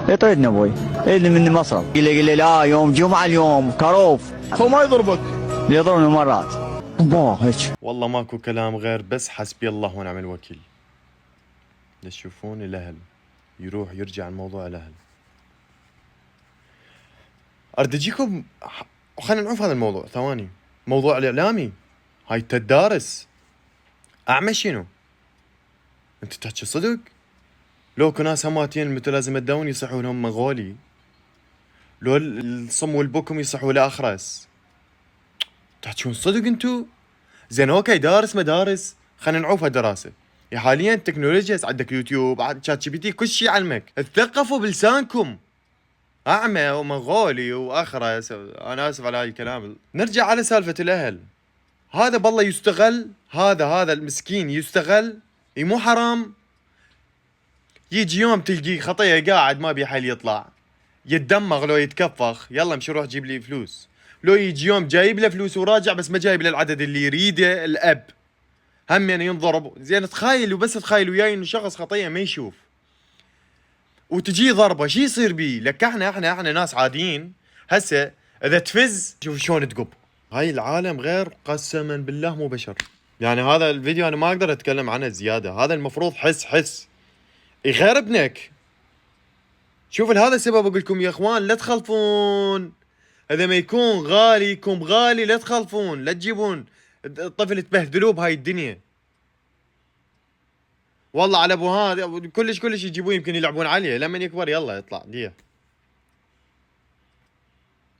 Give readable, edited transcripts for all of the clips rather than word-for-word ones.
يطردني ابوي، يريدني مني مصرف، يقول لي لا يوم جمعه اليوم كروف. هو ما يضربك؟ يضربني مرات هيك. والله ماكو كلام غير بس حسبي الله ونعم الوكيل. تشوفون الاهل يروح يرجع الموضوع الاهل. اريد اجيكم خلينا نعوف هذا الموضوع ثواني. موضوع الاعلامي هاي التدارس اعمى شنو؟ انت تحكي صدق؟ لو ناس هماتين المتلازمة الداون يصحوا لهم مغولي، لو الصم والبكم يصحوا لاخرس. تحكون صدق انتو؟ زين اوكي دارس مدارس خلينا نعوفها دراسة. حاليا التكنولوجيا عندك يوتيوب، شات جي بي تي، كل شيء يعلمك. تثقفوا بلسانكم. اعمى ومنغولي واخرس، انا اسف على هاي الكلام. نرجع على سالفة الاهل. هذا بالله يستغل، هذا المسكين يستغل. مو حرام يجي يوم تلقي خطيه قاعد ما بي حل يطلع، يتدمغ لو يتكفخ، يلا امشي روح جيب لي فلوس. لو يجي يوم جايب له فلوس وراجع بس ما جايب له العدد اللي يريده الاب، هم يعني ينضرب. زين تخيل وبس تخيل وياي انه شخص خطيه ما يشوف وتجي ضربه، شي يصير بيه؟ لك احنا ناس عاديين. هسه اذا تفز شوف شلون تقب. هاي العالم غير قسما بالله مو بشر. يعني هذا الفيديو انا ما اقدر اتكلم عنه زياده. هذا المفروض حس غير ابنك. شوف هذا السبب اقول لكم يا اخوان لا تخلفون. هذا ما يكون غالي يكون غالي، لا تخلفون، لا تجيبون الطفل تبهدلوه بهاي الدنيا. والله على ابو هذا كلش يجيبوه يمكن يلعبون عليه لما يكبر يلا يطلع ديه.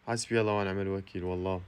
حسبي الله ونعم الوكيل والله.